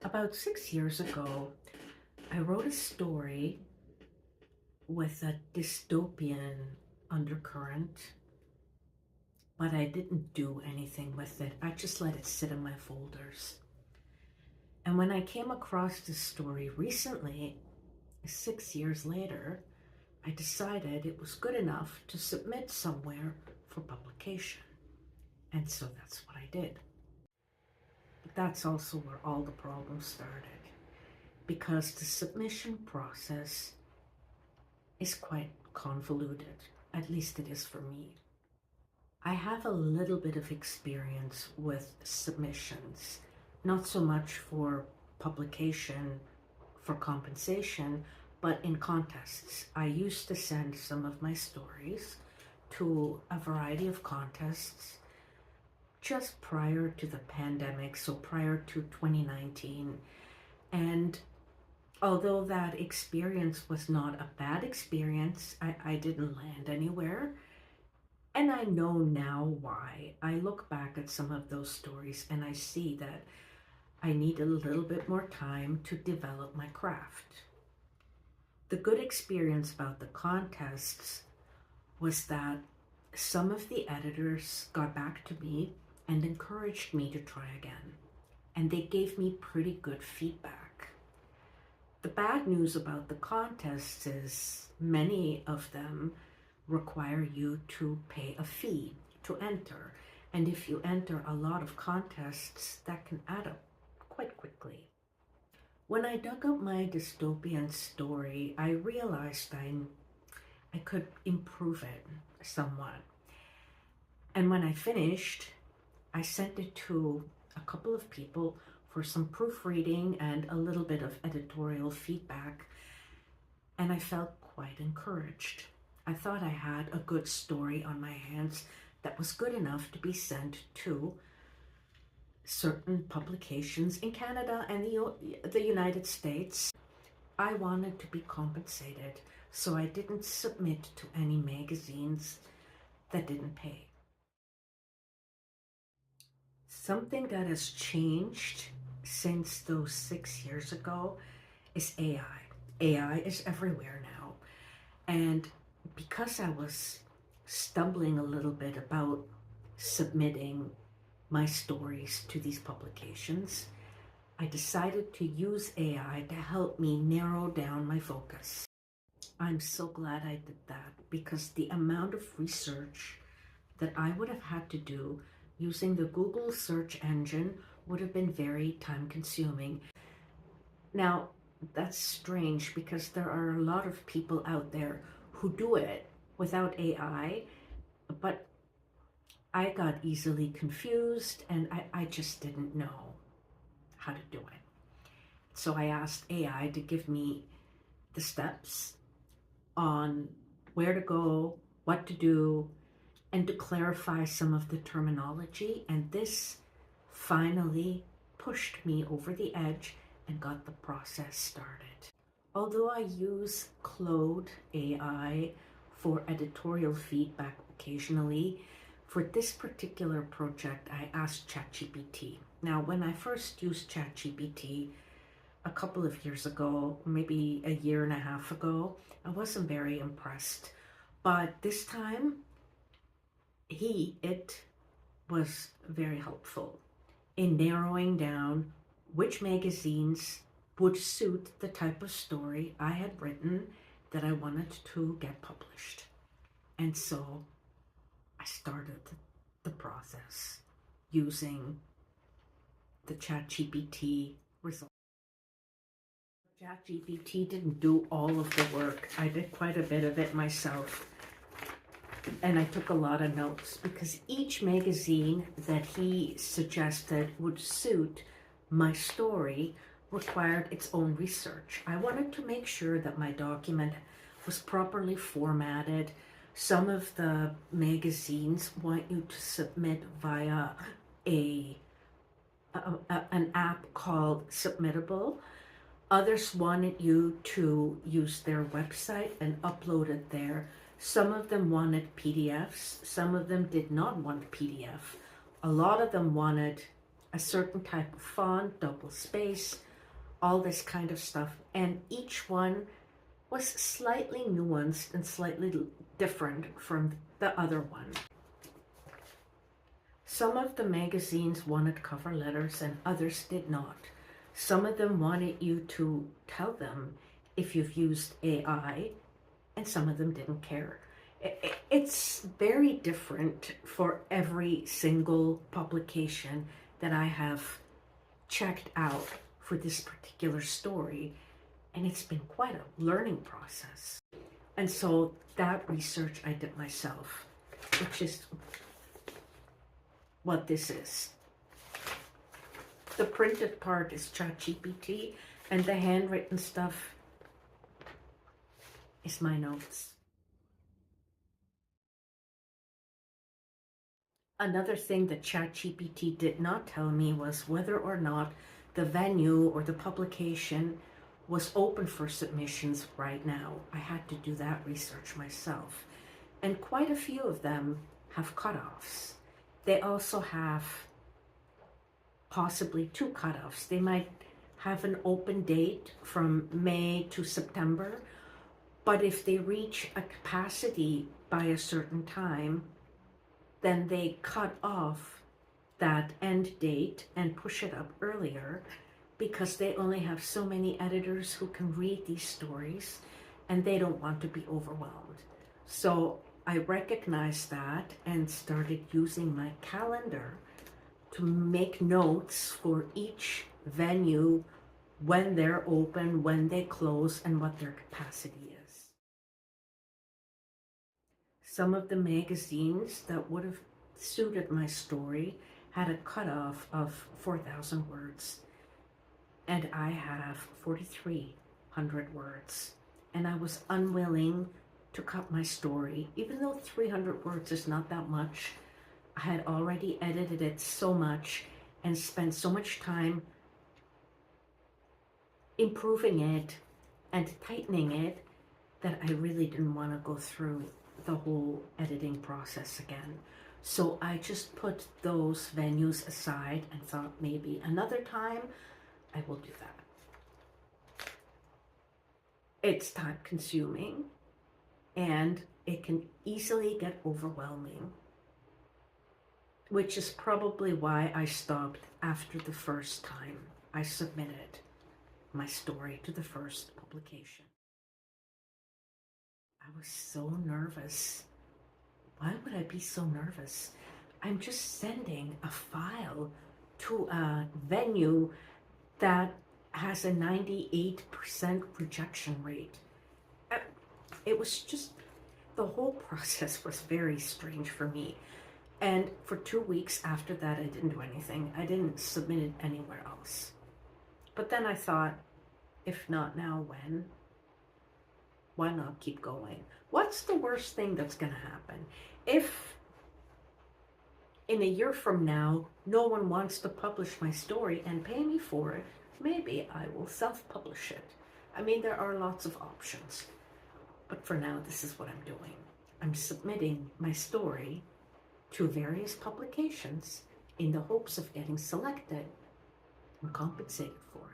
About 6 years ago, I wrote a story with a dystopian undercurrent, but I didn't do anything with it. I just let it sit in my folders. And when I came across this story recently, 6 years later, I decided it was good enough to submit somewhere for publication. And so that's what I did. But that's also where all the problems started, because the submission process is quite convoluted. At least it is for me. I have a little bit of experience with submissions, not so much for publication for compensation, but in contests. I used to send some of my stories to a variety of contests just prior to the pandemic, so prior to 2019. And although that experience was not a bad experience, I didn't land anywhere. And I know now why. I look back at some of those stories and I see that I need a little bit more time to develop my craft. The good experience about the contests was that some of the editors got back to me and encouraged me to try again. And they gave me pretty good feedback. The bad news about the contests is many of them require you to pay a fee to enter. And if you enter a lot of contests, that can add up quite quickly. When I dug up my dystopian story, I realized I could improve it somewhat. And when I finished, I sent it to a couple of people for some proofreading and a little bit of editorial feedback, and I felt quite encouraged. I thought I had a good story on my hands that was good enough to be sent to certain publications in Canada and the United States. I wanted to be compensated, so I didn't submit to any magazines that didn't pay. Something that has changed since those 6 years ago is AI. AI is everywhere now. And because I was stumbling a little bit about submitting my stories to these publications, I decided to use AI to help me narrow down my focus. I'm so glad I did that, because the amount of research that I would have had to do using the Google search engine would have been very time consuming. Now, that's strange because there are a lot of people out there who do it without AI, but I got easily confused and I just didn't know how to do it. So I asked AI to give me the steps on where to go, what to do, and to clarify some of the terminology. And this finally pushed me over the edge and got the process started. Although I use Claude AI for editorial feedback occasionally, for this particular project, I asked ChatGPT. Now, when I first used ChatGPT a couple of years ago, maybe a year and a half ago, I wasn't very impressed. But this time, it was very helpful in narrowing down which magazines would suit the type of story I had written that I wanted to get published. And so I started the process using the ChatGPT results. ChatGPT didn't do all of the work. I did quite a bit of it myself. And I took a lot of notes because each magazine that he suggested would suit my story required its own research. I wanted to make sure that my document was properly formatted. Some of the magazines want you to submit via an app called Submittable. Others wanted you to use their website and upload it there. Some of them wanted PDFs. Some of them did not want PDF. A lot of them wanted a certain type of font, double space, all this kind of stuff. And each one was slightly nuanced and slightly different from the other one. Some of the magazines wanted cover letters and others did not. Some of them wanted you to tell them if you've used AI, and some of them didn't care. It's very different for every single publication that I have checked out for this particular story, and it's been quite a learning process. And so that research I did myself, which is what this is. The printed part is ChatGPT, and the handwritten stuff is my notes. Another thing that ChatGPT did not tell me was whether or not the venue or the publication was open for submissions right now. I had to do that research myself. And quite a few of them have cutoffs. They also have possibly 2 cutoffs. They might have an open date from May to September, but if they reach a capacity by a certain time, then they cut off that end date and push it up earlier, because they only have so many editors who can read these stories and they don't want to be overwhelmed. So I recognized that and started using my calendar to make notes for each venue, when they're open, when they close, and what their capacity is. Some of the magazines that would have suited my story had a cutoff of 4,000 words, and I have 4,300 words, and I was unwilling to cut my story. Even though 300 words is not that much, I had already edited it so much and spent so much time improving it and tightening it that I really didn't want to go through the whole editing process again. So I just put those venues aside and thought maybe another time I will do that. It's time consuming and it can easily get overwhelming, which is probably why I stopped after the first time I submitted my story to the first publication. I was so nervous. Why would I be so nervous? I'm just sending a file to a venue that has a 98% rejection rate. It was just, the whole process was very strange for me. And for 2 weeks after that, I didn't do anything. I didn't submit it anywhere else. But then I thought, if not now, when? Why not keep going? What's the worst thing that's going to happen? If in a year from now, no one wants to publish my story and pay me for it, maybe I will self-publish it. I mean, there are lots of options. But for now, this is what I'm doing. I'm submitting my story to various publications in the hopes of getting selected and compensated for